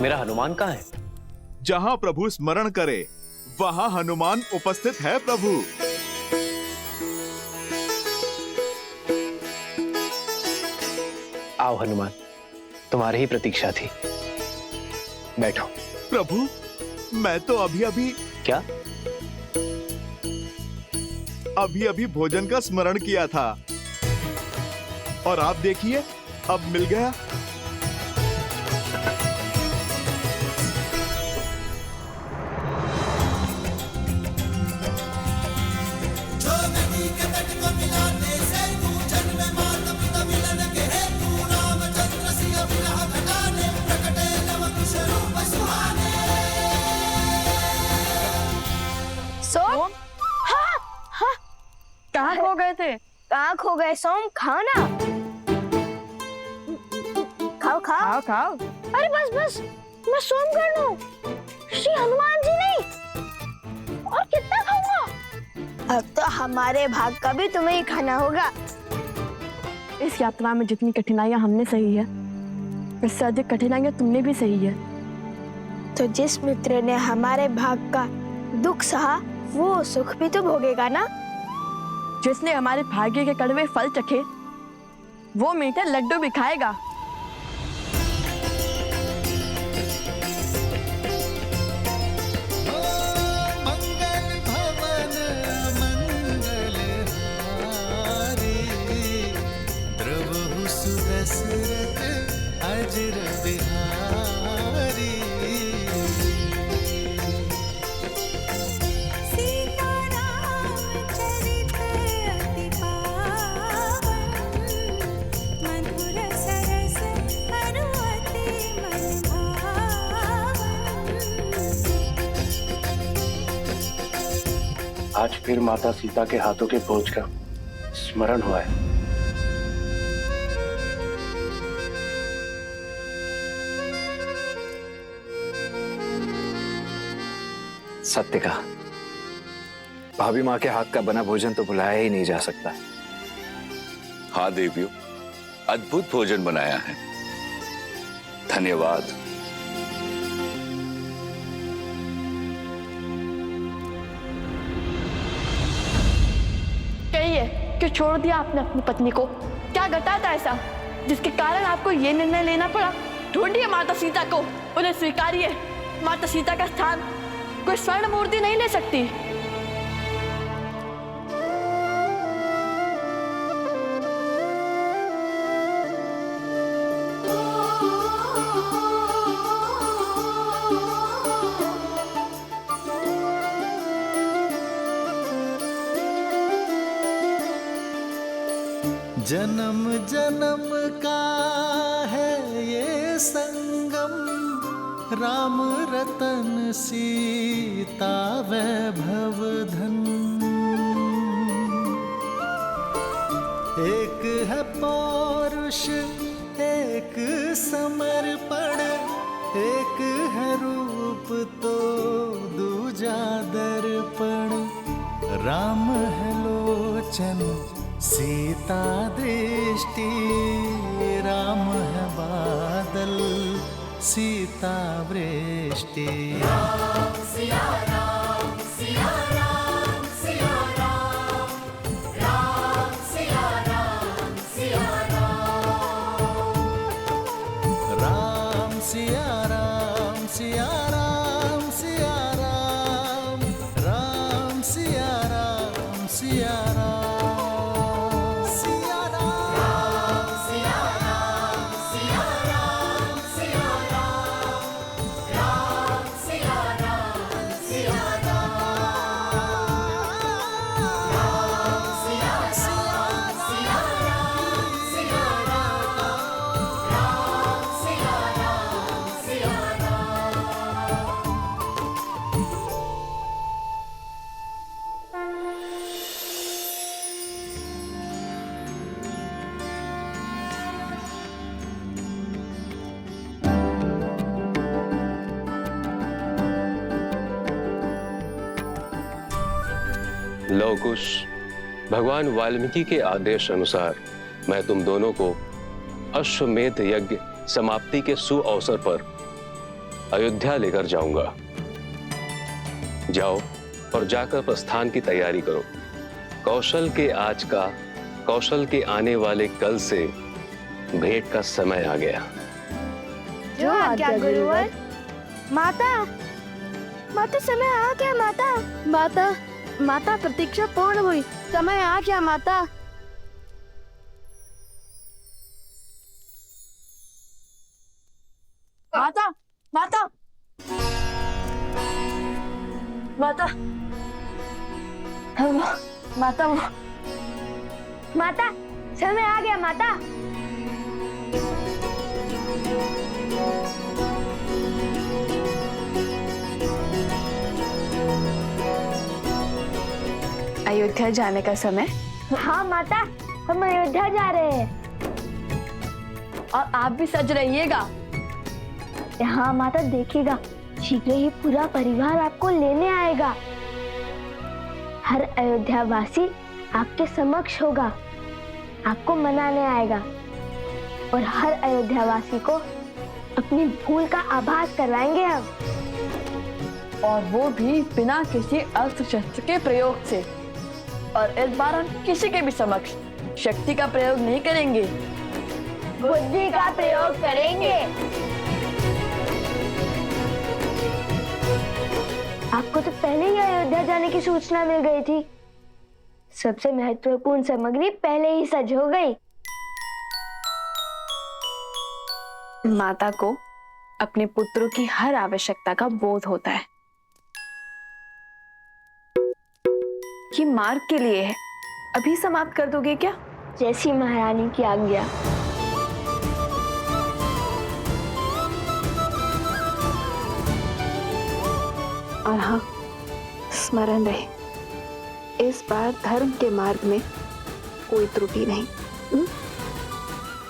मेरा हनुमान कहाँ है? जहाँ प्रभु स्मरण करे वहाँ हनुमान उपस्थित है प्रभु। आओ हनुमान, तुम्हारी ही प्रतीक्षा थी। बैठो। प्रभु, मैं तो अभी क्या? अभी भोजन का स्मरण किया था और आप देखिए अब मिल गया। सोम, हाँ हाँ, कहाँ खो गए थे? कहाँ खो गए सोम? खाओ ना, खाओ खाओ। खाओ खाओ। अरे बस बस, मैं सोम कर लूं, श्री हनुमान जी नहीं। और कितना खाऊंगा? अब तो हमारे भाग का भी तुम्हें ही खाना होगा। इस यात्रा में जितनी कठिनाइयां हमने सही है, इससे अधिक कठिनाइयां तुमने भी सही है। तो जिस मित्र ने हमारे भाग का दुख सहा, वो सुख भी तो भोगेगा ना। जिसने हमारे भाग्य के कड़वे फल चखे, वो मीठे लड्डू भी खाएगा। मंगल भवन मंगल हारी, द्रवहु सुदशरथ अजर बिहारी। आज फिर माता सीता के हाथों के भोज का स्मरण हुआ है। सत्य कहा, भाभी माँ के हाथ का बना भोजन तो भुलाया ही नहीं जा सकता। हाँ देवियों, अद्भुत भोजन बनाया है, धन्यवाद। कि छोड़ दिया आपने अपनी पत्नी को? क्या घटा था ऐसा जिसके कारण आपको ये निर्णय लेना पड़ा? ढूंढिए माता सीता को, उन्हें स्वीकारिए। माता सीता का स्थान कोई स्वर्ण मूर्ति नहीं ले सकती। जन्म जन्म का है ये संगम, राम रतन सीता वैभव धन। एक है पौरुष एक समर्पण, एक है रूप तो दूजा दर्पण। राम है लोचन सीता दृष्टि, राम है बादल सीता वृष्टि। राम सिया राम सिया राम सिया राम, राम सिया राम सिया राम, राम सिया राम सिया राम सिया राम, राम सिया राम सिया राम। लव कुश, भगवान वाल्मीकि के आदेश अनुसार मैं तुम दोनों को अश्वमेध यज्ञ समाप्ति के सुअवसर पर अयोध्या लेकर जाऊंगा। जाओ और जाकर प्रस्थान की तैयारी करो। कौशल के आज का, कौशल के आने वाले कल से भेंट का समय आ गया। जो आज्ञा गुरुवर। माता, माता समय आ गया माता। माता, माता प्रतीक्षा पूर्ण हुई, समय आ गया माता। माता, माता, माता, माता, माता, समय आ गया माता। अयोध्या जाने का समय। हाँ माता, हम अयोध्या जा रहे हैं। और आप भी सज रहिएगा। हाँ माता, देखिएगा शीघ्र ही पूरा परिवार आपको लेने आएगा। हर अयोध्या वासी आपके समक्ष होगा, आपको मनाने आएगा और हर अयोध्या वासी को अपनी भूल का आभास करवाएंगे हम। और वो भी बिना किसी अस्त्र शस्त्र के प्रयोग से। और इस बार हम किसी के भी समक्ष शक्ति का प्रयोग नहीं करेंगे, बुद्धि का प्रयोग करेंगे। आपको तो पहले ही अयोध्या जाने की सूचना मिल गई थी। सबसे महत्वपूर्ण सामग्री पहले ही सज हो गई। माता को अपने पुत्रों की हर आवश्यकता का बोध होता है। ये मार्ग के लिए है, अभी समाप्त कर दोगे क्या? जैसी महारानी की आज्ञा। और हाँ, स्मरण रहे, इस बार धर्म के मार्ग में कोई त्रुटि नहीं।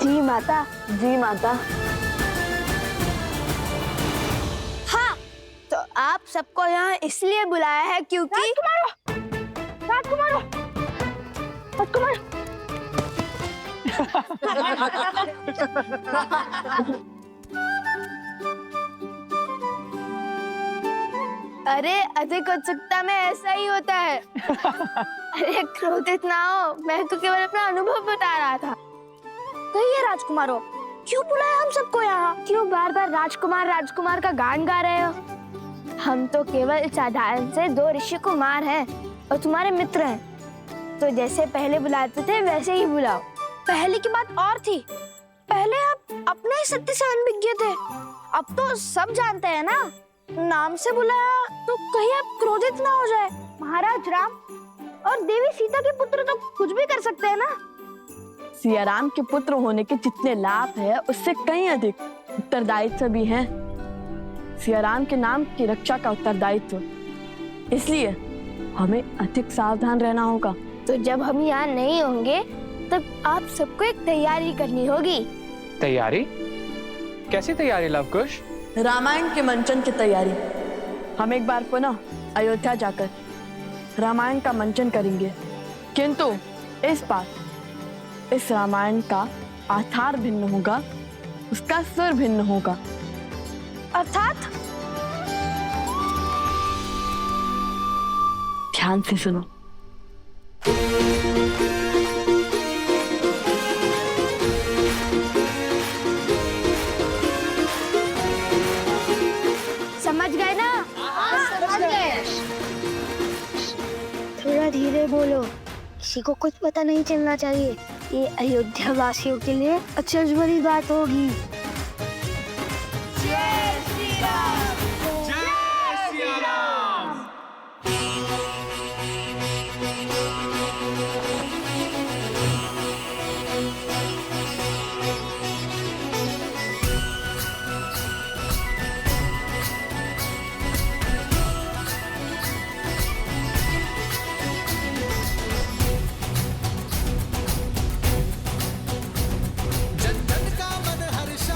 जी माता। जी माता। हाँ, तो आप सबको यहाँ इसलिए बुलाया है क्योंकि राजकुमार, अरे अधिक उत्सुकता में ऐसा ही होता है। अरे क्रोधित ना हो, मैं तो केवल अपना अनुभव बता रहा था। कहिए राजकुमारों, क्यों बुलाया हम सबको यहाँ? क्यों बार बार राजकुमार राजकुमार का गान गा रहे हो? हम तो केवल साधारण से 2 ऋषि कुमार हैं और तुम्हारे मित्र हैं। तो जैसे पहले बुलाते थे वैसे ही बुलाओ। पहले की बात और थी, पहले आप अपने ही सत्य से अनभिज्ञ थे, अब तो सब जानते हैं ना। नाम से बुलाया तो कहीं आप क्रोधित ना हो जाए। महाराज राम और देवी सीता के पुत्र तो कुछ भी कर सकते हैं ना। सिया राम के पुत्र होने के जितने लाभ है उससे कहीं अधिक उत्तरदायित्व भी है। सिया राम के नाम की रक्षा का उत्तरदायित्व, इसलिए हमें अधिक सावधान रहना होगा। तो जब हम यहाँ नहीं होंगे तब आप सबको एक तैयारी करनी होगी। तैयारी? कैसी तैयारी लवकुश? रामायण के मंचन की तैयारी। हम एक बार पुनः अयोध्या जाकर रामायण का मंचन करेंगे, किंतु इस बार इस रामायण का आधार भिन्न होगा, उसका सुर भिन्न होगा। अर्थात? ध्यान से सुनो। समझ गए ना? समझ गए। थोड़ा धीरे बोलो, किसी को कुछ पता नहीं चलना चाहिए। ये अयोध्या वासियों के लिए अचरज वाली बात होगी। जय श्री राम। जय श्री राम। जन जन का मन हर्षा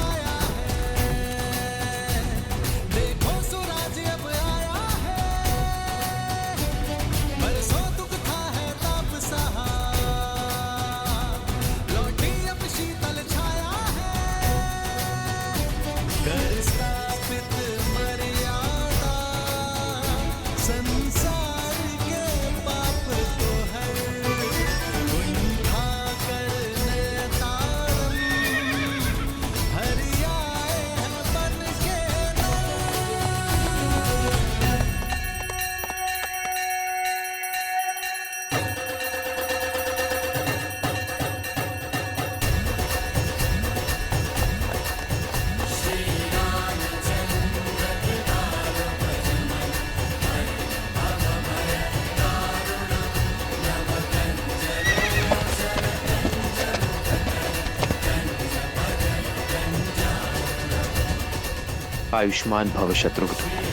आयुष्मान भव शत्रुघ्न।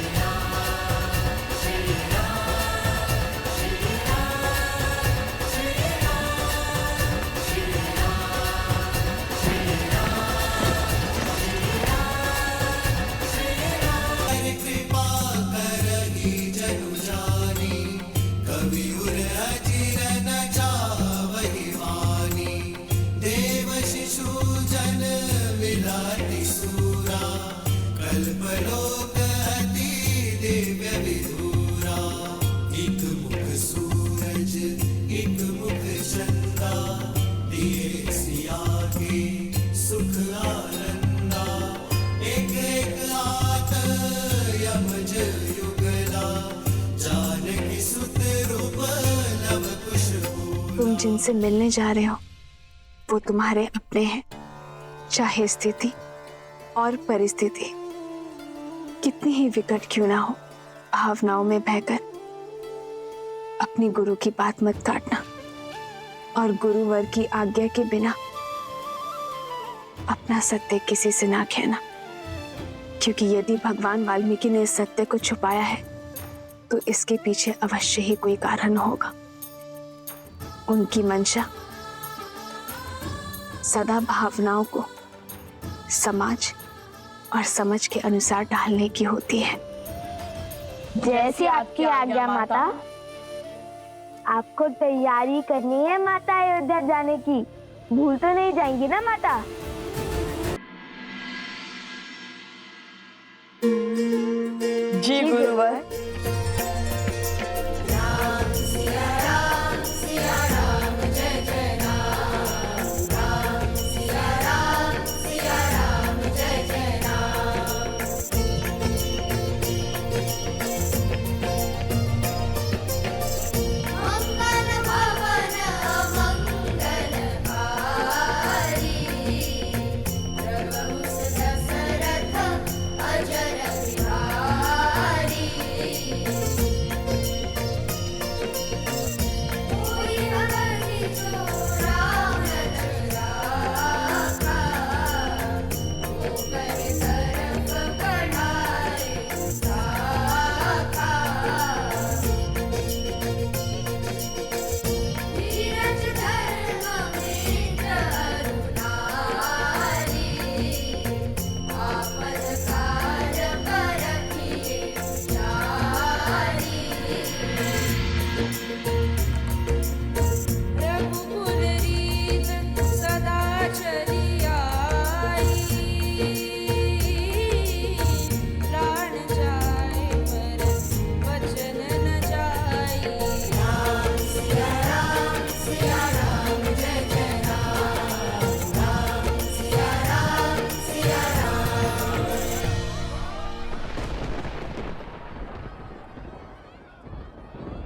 तुम जिनसे मिलने जा रहे हो वो तुम्हारे अपने हैं, चाहे स्थिति और परिस्थिति कितनी ही विकट क्यों ना हो। भावनाओं में बहकर अपनी गुरु की बात मत काटना और गुरुवर की आज्ञा के बिना अपना सत्य किसी से ना कहना, क्योंकि यदि भगवान वाल्मीकि ने इस सत्य को छुपाया है तो इसके पीछे अवश्य ही कोई कारण होगा। उनकी मंशा सदा भावनाओं को समाज और समझ के अनुसार ढालने की होती है। जैसी आपकी आज्ञा माता। आपको तैयारी करनी है माता अयोध्या जाने की, भूल तो नहीं जाएंगी ना माता? जी गुरुवर।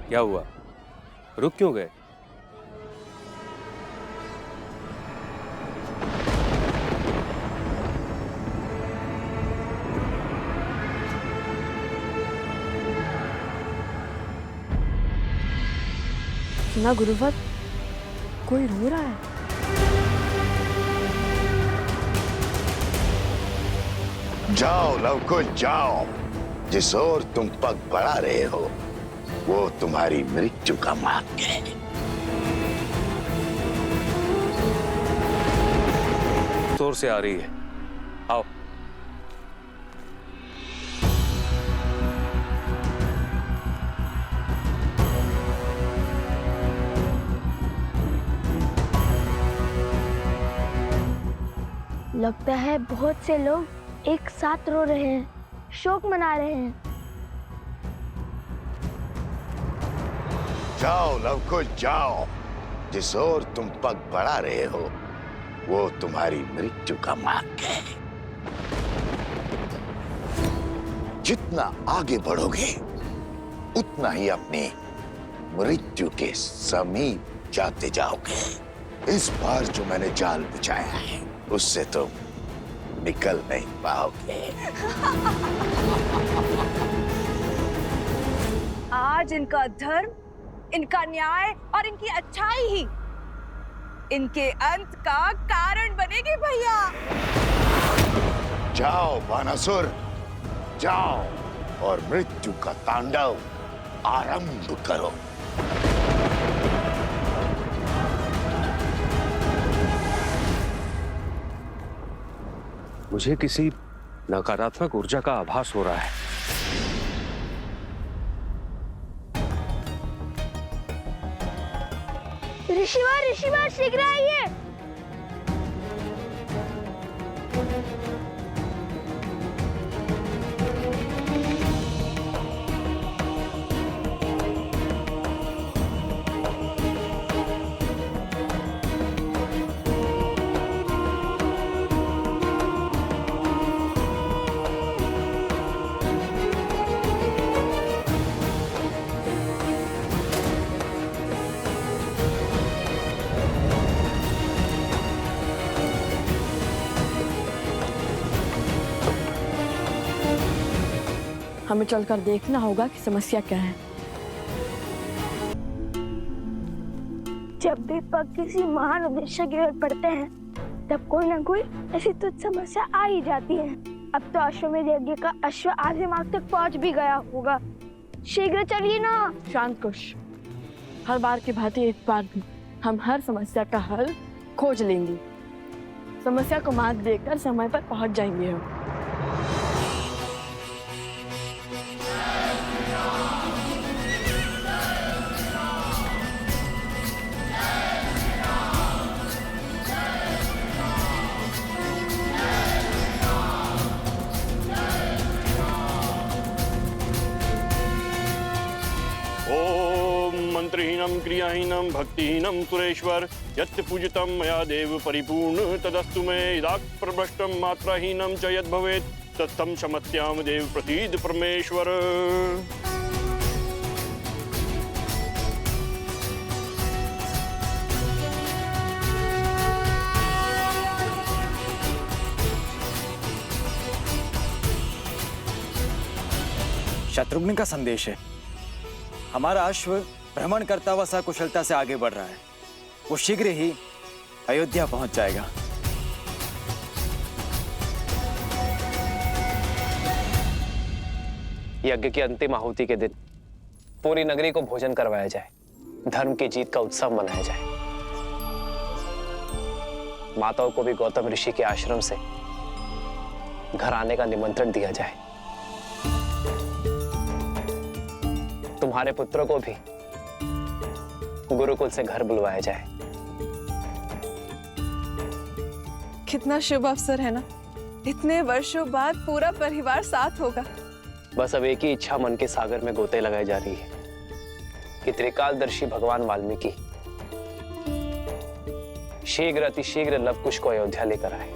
क्या हुआ, रुक क्यों गए? सुना गुरुवर, कोई रो रहा है। जाओ लवकुश जाओ, जिस ओर तुम पग बढ़ा रहे हो वो तुम्हारी मृत्यु का मार्ग है। जोर से आ रही है, आओ। लगता है बहुत से लोग एक साथ रो रहे हैं, शोक मना रहे हैं। जाओ लवकुश जाओ, जिस ओर तुम पग बढ़ा रहे हो वो तुम्हारी मृत्यु का मार्ग है। जितना आगे बढ़ोगे उतना ही अपनी मृत्यु के समीप जाते जाओगे। इस बार जो मैंने जाल बिछाया है उससे तुम निकल नहीं पाओगे। आज इनका धर्म, इनका न्याय और इनकी अच्छाई ही इनके अंत का कारण बनेगी भैया। जाओ बानासुर, जाओ और मृत्यु का तांडव आरंभ करो। मुझे किसी नकारात्मक ऊर्जा का आभास हो रहा है। ऋषिवर शीघ्र आइए। हमें चलकर देखना होगा कि समस्या क्या है। जब भी पग किसी महान उद्देश्य की ओर पड़ते हैं तब कोई ना कोई ऐसी तुच्छ समस्या आ ही जाती है। अब तो अश्वमेध यज्ञ का अश्व आधे मार्ग तक पहुंच भी गया होगा। शीघ्र चलिए ना। शांत कुश, हर बार की भांति इस बार भी हम हर समस्या का हल खोज लेंगे। समस्या को मात देकर समय पर पहुंच जाएंगे हम। मंत्रहीनम क्रियाहीनम भक्तिहीनम सुरेश्वर यत् पूजितम मया देव परिपूर्ण तदस्तु मे यदाक प्रभ्रष्टम मात्राहीनम च यद् भवेत् तत्तं क्षमत्याम देव प्रसीद परमेश्वर। शत्रुघ्न का संदेश है। हमारा अश्व भ्रमण करता हुआ सकुशलता से आगे बढ़ रहा है। वो शीघ्र ही अयोध्या पहुंच जाएगा। यज्ञ की अंतिम आहुति के दिन पूरी नगरी को भोजन करवाया जाए, धर्म की जीत का उत्सव मनाया जाए। माताओं को भी गौतम ऋषि के आश्रम से घर आने का निमंत्रण दिया जाए। तुम्हारे पुत्रों को भी गुरुकुल से घर बुलवाया जाए। कितना शुभ अवसर है ना, इतने वर्षों बाद पूरा परिवार साथ होगा। बस अब एक ही इच्छा मन के सागर में गोते लगाई जा रही है कि त्रिकालदर्शी भगवान वाल्मीकि शीघ्र अतिशीघ्र लवकुश को अयोध्या लेकर आए।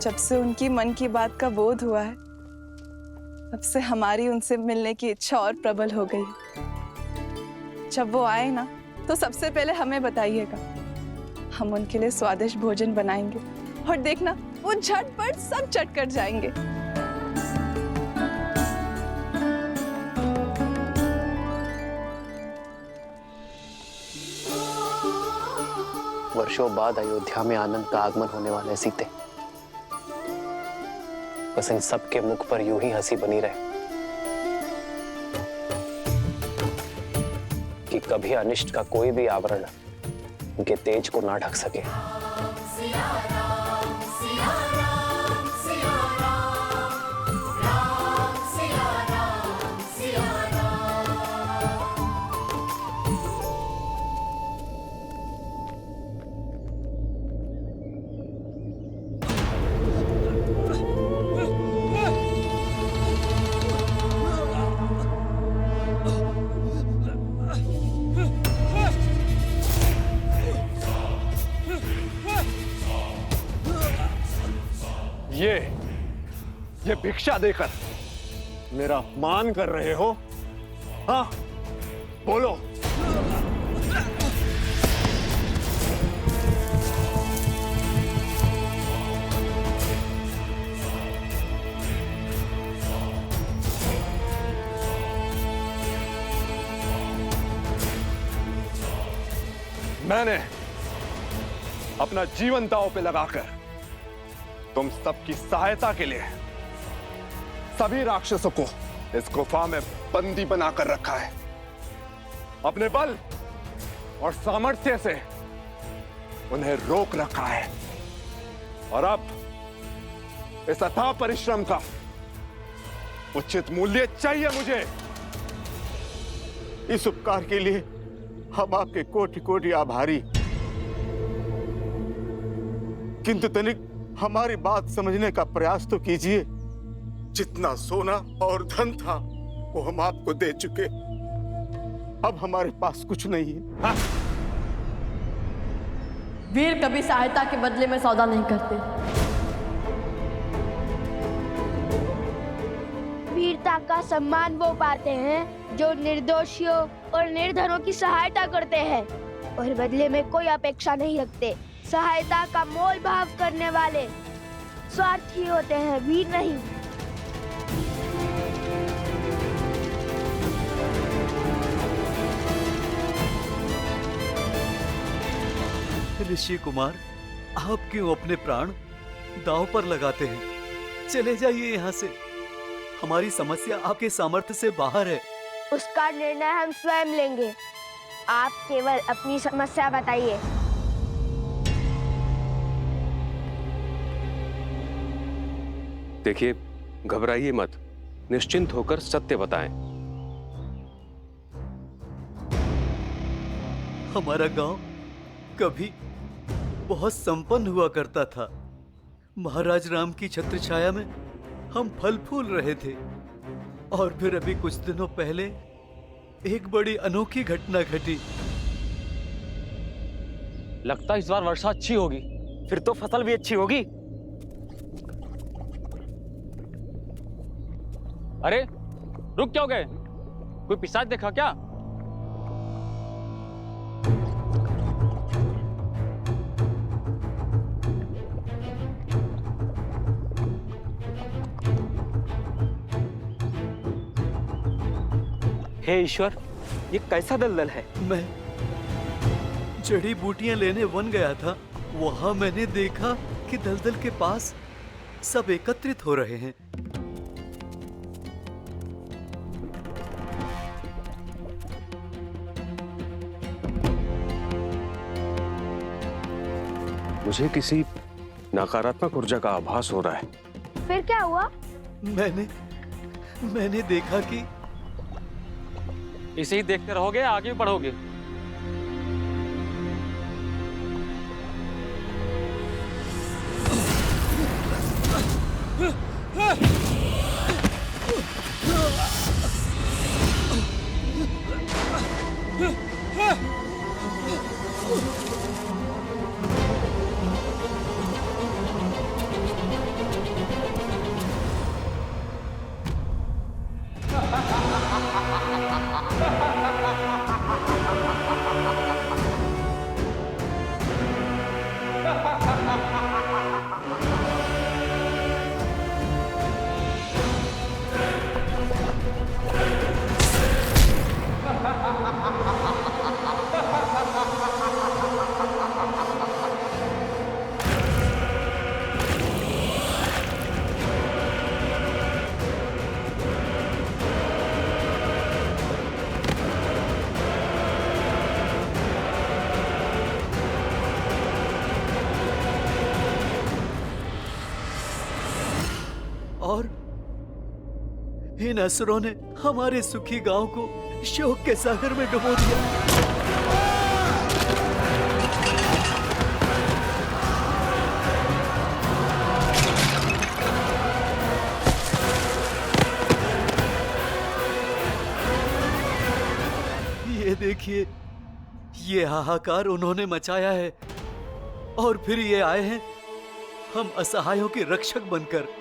जब से उनकी मन की बात का बोध हुआ है तब से हमारी उनसे मिलने की इच्छा और प्रबल हो गई। जब वो आए ना तो सबसे पहले हमें बताइएगा, हम उनके लिए स्वादिष्ट भोजन बनाएंगे और देखना वो झटपट सब चट कर जाएंगे। वर्षों बाद अयोध्या में आनंद का आगमन होने वाले सीते, बस इन सबके मुख पर यूं ही हंसी बनी रहे कि कभी अनिष्ट का कोई भी आवरण उनके तेज को ना ढक सके। ये भिक्षा देकर मेरा अपमान कर रहे हो? हाँ, बोलो। मैंने अपना जीवन दांव पे लगाकर तुम सबकी सहायता के लिए सभी राक्षसों को इस गुफा में बंदी बनाकर रखा है। अपने बल और सामर्थ्य से उन्हें रोक रखा है और अब इस अथाह परिश्रम का उचित मूल्य चाहिए मुझे। इस उपकार के लिए हम आपके कोटि कोटि आभारी, किंतु तनिक हमारी बात समझने का प्रयास तो कीजिए। जितना सोना और धन था वो हम आपको दे चुके, अब हमारे पास कुछ नहीं है। वीर कभी सहायता के बदले में सौदा नहीं करते। वीरता का सम्मान वो पाते हैं जो निर्दोषियों और निर्धनों की सहायता करते हैं और बदले में कोई अपेक्षा नहीं रखते। सहायता का मोल भाव करने वाले स्वार्थी होते हैं, वीर नहीं। ऋषि कुमार, आप क्यों अपने प्राण दांव पर लगाते हैं? चले जाइए यहाँ से। हमारी समस्या आपके सामर्थ्य से बाहर है। उसका निर्णय हम स्वयं लेंगे। आप केवल अपनी समस्या बताइए। देखिए, घबराइए मत, निश्चिंत होकर सत्य बताएं। हमारा गांव कभी बहुत संपन्न हुआ करता था। महाराज राम की छत्र छाया में हम फल फूल रहे थे और फिर अभी कुछ दिनों पहले एक बड़ी अनोखी घटना घटी। लगता है इस बार वर्षा अच्छी होगी, फिर तो फसल भी अच्छी होगी। अरे रुक क्यों गए? कोई पिशाच देखा क्या? हे ईश्वर, ये कैसा दलदल है? मैं जड़ी बूटियां लेने वन गया था। वहां मैंने देखा कि दलदल के पास सब एकत्रित हो रहे हैं। मुझे किसी नकारात्मक ऊर्जा का आभास हो रहा है। फिर क्या हुआ? मैंने देखा कि इसे ही देखते रहोगे, आगे बढ़ोगे? और इन असुरों ने हमारे सुखी गांव को शोक के सागर में डुबो दिया। ये देखिए, ये हाहाकार उन्होंने मचाया है और फिर ये आए हैं हम असहायों के रक्षक बनकर।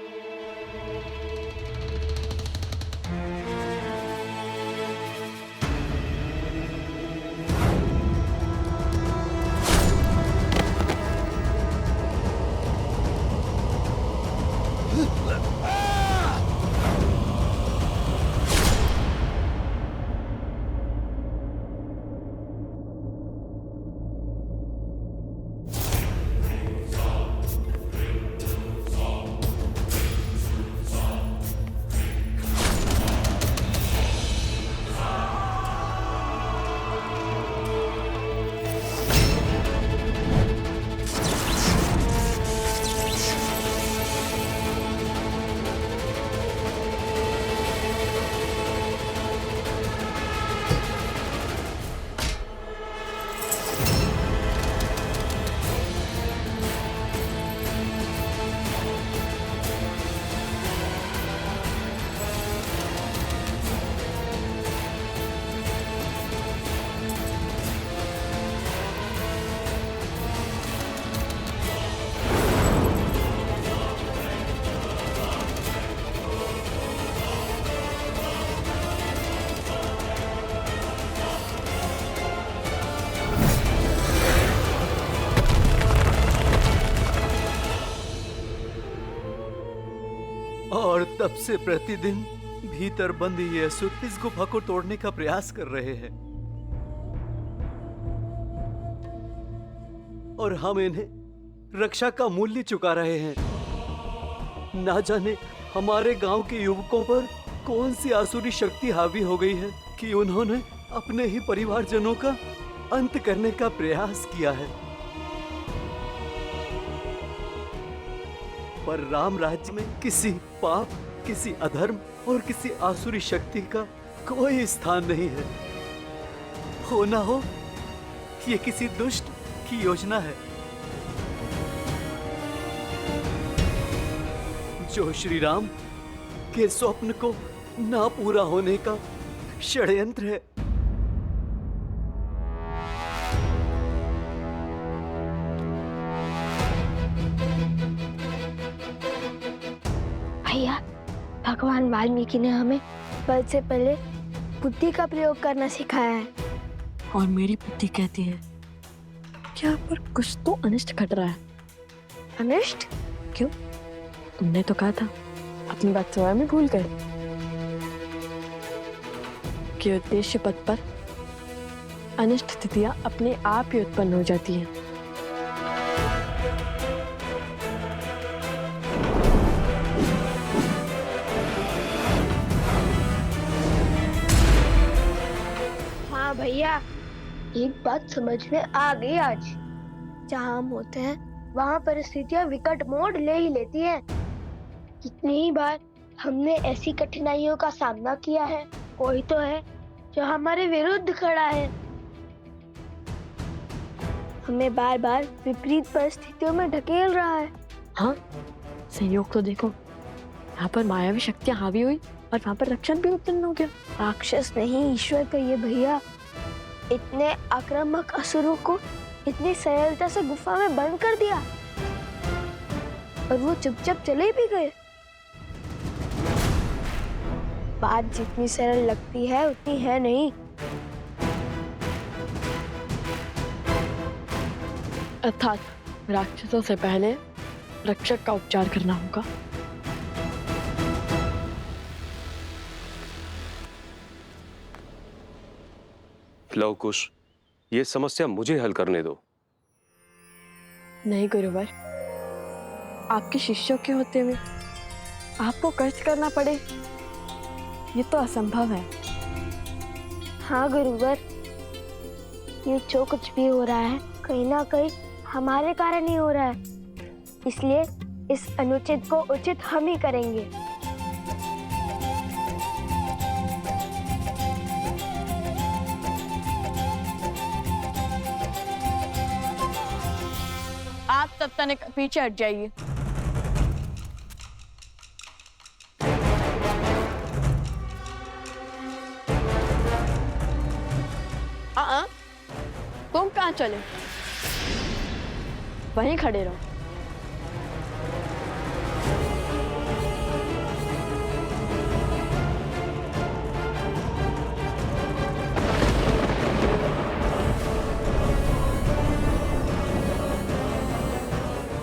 तब से प्रतिदिन भीतर बंद ये असुर इस गुफा को तोड़ने का प्रयास कर रहे हैं और हम इन्हें रक्षा का मूल्य चुका रहे हैं। ना जाने हमारे गांव के युवकों पर कौन सी आसुरी शक्ति हावी हो गई है कि उन्होंने अपने ही परिवारजनों का अंत करने का प्रयास किया है। पर राम राज्य में किसी पाप, किसी अधर्म और किसी आसुरी शक्ति का कोई स्थान नहीं है। हो ना हो ये किसी दुष्ट की योजना है जो श्री राम के स्वप्न को ना पूरा होने का षड्यंत्र है। भैया, भगवान वाल्मीकि ने हमें बल से पहले बुद्धि का प्रयोग करना सिखाया है। और मेरी बुद्धि कहती है कि यहाँ पर कुछ तो अनिष्ट घट रहा है। अनिष्ट? क्यों? तुमने तो कहा था, अपनी बात स्वयं में भूल गए कि उद्देश्य पथ पर अनिष्ट स्थितियां अपने आप ही उत्पन्न हो जाती हैं। हाँ भैया, एक बात समझ में आ गई आज। जहाँ हम होते हैं वहाँ परिस्थितियाँ विकट मोड़ ले ही लेती हैं। कितनी ही बार हमने ऐसी कठिनाइयों का सामना किया है, कोई तो है जो हमारे विरुद्ध खड़ा है। हमें बार बार विपरीत परिस्थितियों में ढकेल रहा है। हाँ, संयोग तो देखो, यहाँ पर मायावी शक्तियाँ हावी हुई और वहाँ पर रक्षण भी उत्पन्न हो गया। राक्षस नहीं, ईश्वर कहिए भैया। इतने आक्रामक असुरों को इतनी सरलता से गुफा में बंद कर दिया और वो चुपचाप चले भी गए। बात जितनी सरल लगती है उतनी है नहीं। अर्थात राक्षसों से पहले रक्षक का उपचार करना होगा। लव कुश, ये समस्या मुझे हल करने दो। नहीं गुरुवर, आपके शिष्यों के होते हुए आपको कष्ट करना पड़े, ये तो असंभव है। हाँ गुरुवर, ये जो कुछ भी हो रहा है कहीं ना कहीं हमारे कारण ही हो रहा है, इसलिए इस अनुचित को उचित हम ही करेंगे। आप तब तक पीछे हट जाइए। तुम कहाँ चले? वहीं खड़े रहो।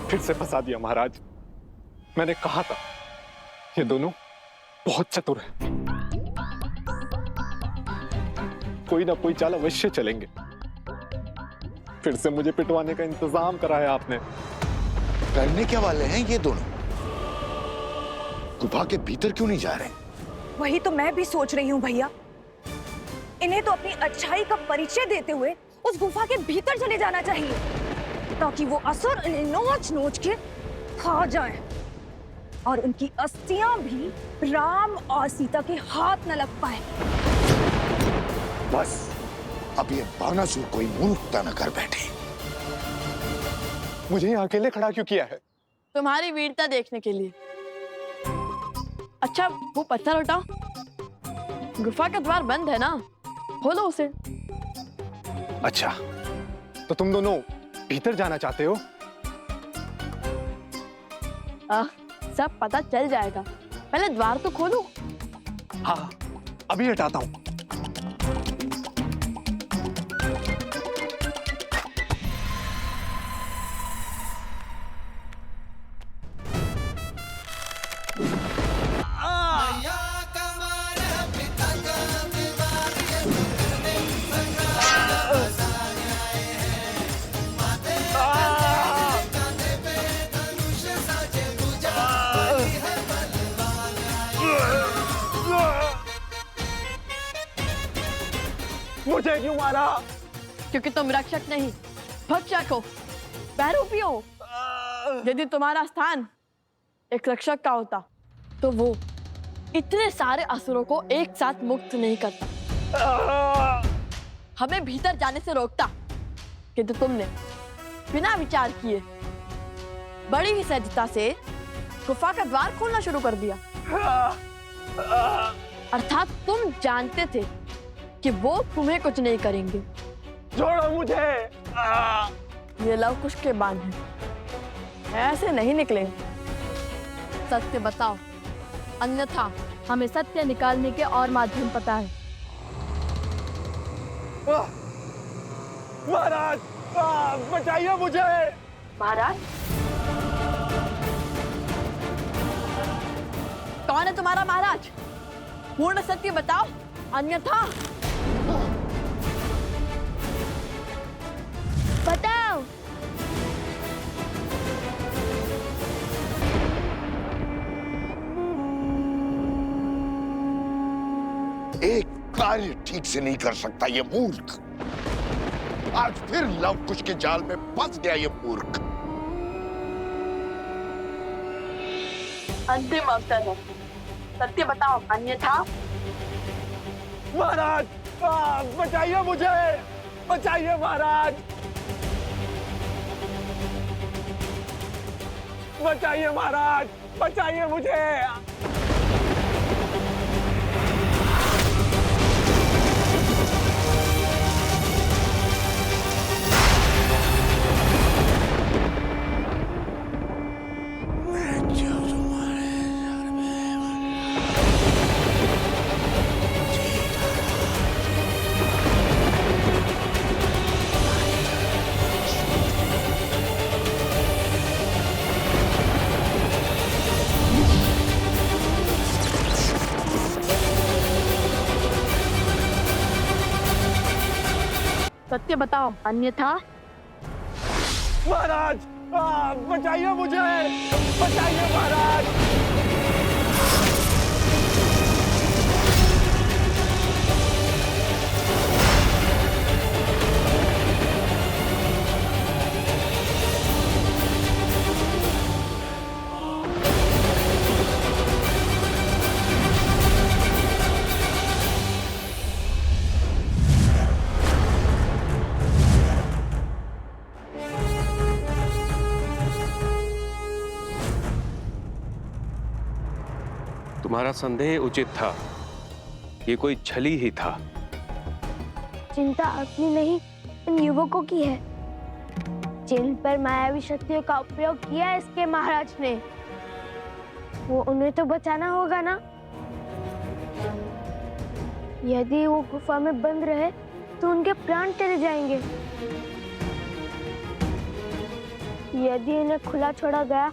फिर से फंसा दिया महाराज। मैंने कहा था ये दोनों बहुत चतुर हैं। कोई ना कोई चाल अवश्य चलेंगे। फिर से मुझे पिटवाने का इंतजाम कराया आपने। करने क्या वाले हैं ये दोनों? गुफा के भीतर क्यों नहीं जा रहे? वही तो मैं भी सोच रही हूँ भैया। इन्हें तो अपनी अच्छाई का परिचय देते हुए उस गुफा के भीतर चले जाना चाहिए, ताकि वो असुर इन्हें नोच नोच के खा जाएं और उनकी अस्थियां भी राम और सीता के हाथ न लग पाए। बस अब ये बानासुर कोई मूर्खता न कर बैठे। मुझे यहाँ अकेले खड़ा क्यों किया है? तुम्हारी वीरता देखने के लिए। अच्छा, वो पत्थर उठाओ। गुफा का द्वार बंद है ना, खोलो उसे। अच्छा, तो तुम दोनों भीतर जाना चाहते हो? सब पता चल जाएगा, पहले द्वार तो खोलो। हाँ, अभी हटाता हूँ। मुझे क्यों मारा? क्योंकि तुम रक्षक नहीं, भक्षक हो, बहरूपी हो। यदि तुम्हारा स्थान एक रक्षक का होता तो वो इतने सारे असुरों को एक साथ मुक्त नहीं करता, हमें भीतर जाने से रोकता। किंतु तुमने बिना विचार किए बड़ी ही सहजता से गुफा का द्वार खोलना शुरू कर दिया। अर्थात तुम जानते थे कि वो तुम्हें कुछ नहीं करेंगे। छोड़ो मुझे। ये लव कुश के बाण हैं, ऐसे नहीं निकले। सत्य बताओ, अन्यथा हमें सत्य निकालने के और माध्यम पता है। महाराज, बचाइए मुझे। महाराज, कौन है तुम्हारा महाराज? पूर्ण सत्य बताओ, अन्यथा। बताओ। एक कार्य ठीक से नहीं कर सकता ये मूर्ख। आज फिर लव कुश के जाल में फंस गया ये मूर्ख। अंतिम अवसर है, सत्य बताओ, अन्यथा। महाराज, बचाइए मुझे, बचाइए महाराज, बचाइए महाराज, बचाइए मुझे। सत्य बताओ, अन्यथा। महाराज, बचाइए मुझे, बचाइए महाराज। तुम्हारा संदेह उचित था, ये कोई छली ही था। चिंता अपनी नहीं, इन युवकों की है जिन पर मायावी शक्तियों का उपयोग किया इसके महाराज ने। वो उन्हें तो बचाना होगा ना। यदि वो गुफा में बंद रहे तो उनके प्राण चले जाएंगे। यदि इन्हें खुला छोड़ा गया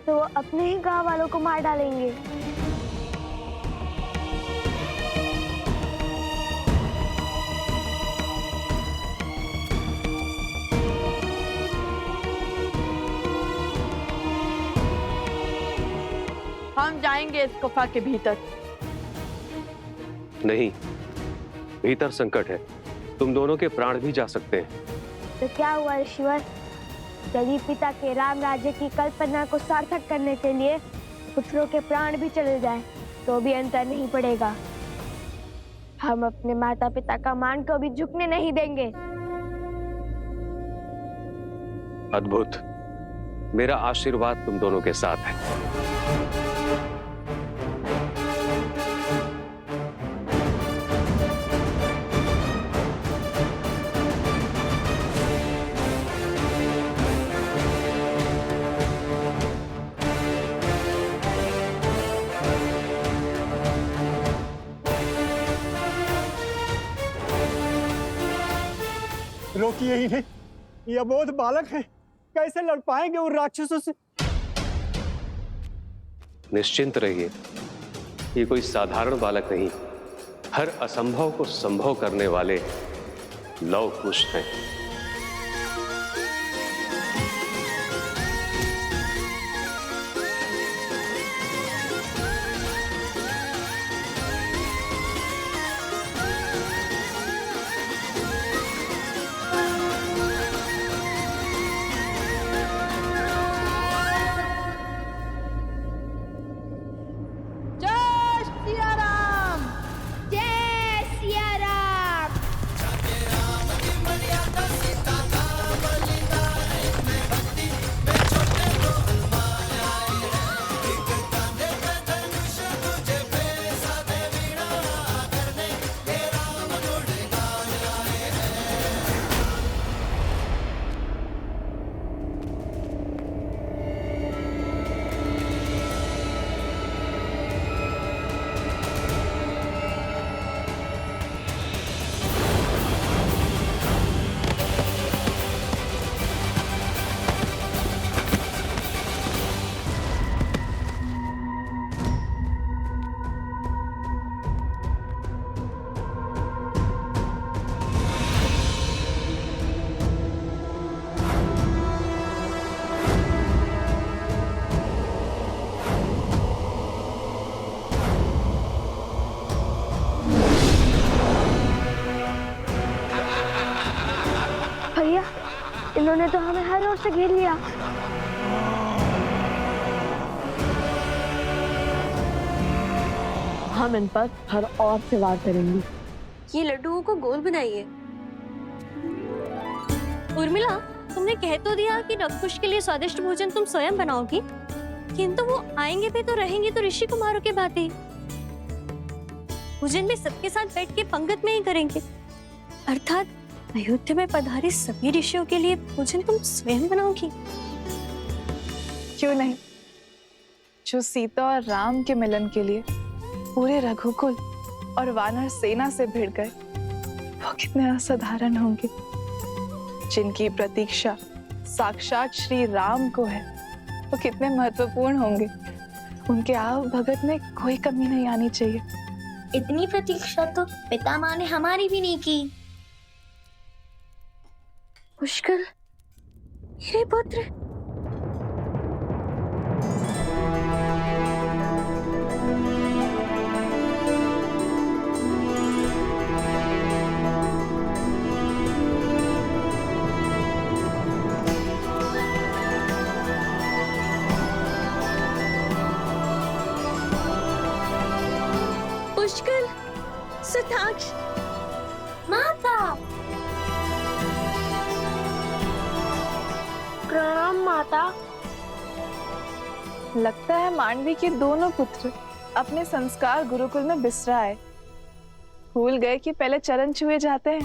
तो वो अपने ही गांव वालों को मार डालेंगे। हम जाएंगे इस गुफा के भीतर। नहीं, भीतर संकट है, तुम दोनों के प्राण भी जा सकते हैं। तो क्या हुआ ऋषिवर? यदि पिता के राम राज्य की कल्पना को सार्थक करने के लिए पुत्रों के प्राण भी चले जाए तो भी अंतर नहीं पड़ेगा। हम अपने माता पिता का मान को भी झुकने नहीं देंगे। अद्भुत, मेरा आशीर्वाद तुम दोनों के साथ है। रोकिए इन्हें, ये अबोध बालक है, कैसे लड़ पाएंगे उन राक्षसों से? निश्चिंत रहिए, ये कोई साधारण बालक नहीं, हर असंभव को संभव करने वाले लव कुश हैं। इन्होंने तो हमें हर ओर से घेर लिया। हम इन पर हर और से वार करेंगे। ये लड्डुओं को गोल बनाइए। उर्मिला, तुमने कह तो दिया कि नवकुश के लिए स्वादिष्ट भोजन तुम स्वयं बनाओगी, किंतु वो आएंगे भी तो रहेंगे तो ऋषि कुमारों के भांति। भोजन भी सबके साथ बैठ के पंगत में ही करेंगे, अर्थात अयोध्या में पधारे सभी ऋषियों के लिए भोजन तुम स्वयं बनाओगी। क्यों नहीं? जो सीता और राम के मिलन के लिए पूरे रघुकुल और वानर सेना से भिड़ गए, वो कितने असाधारण होंगे। जिनकी प्रतीक्षा साक्षात श्री राम को है, वो कितने महत्वपूर्ण होंगे। उनके आव भगत में कोई कमी नहीं आनी चाहिए। इतनी प्रतीक्षा तो पितामह ने हमारी भी नहीं की। पुष्कर, मेरे पुत्र। पुष्कर, सुताक्ष, माता। प्रणाम माता। लगता है मांडवी के दोनों पुत्र अपने संस्कार गुरुकुल में बिसरा है। भूल गए कि पहले चरण छुए जाते हैं।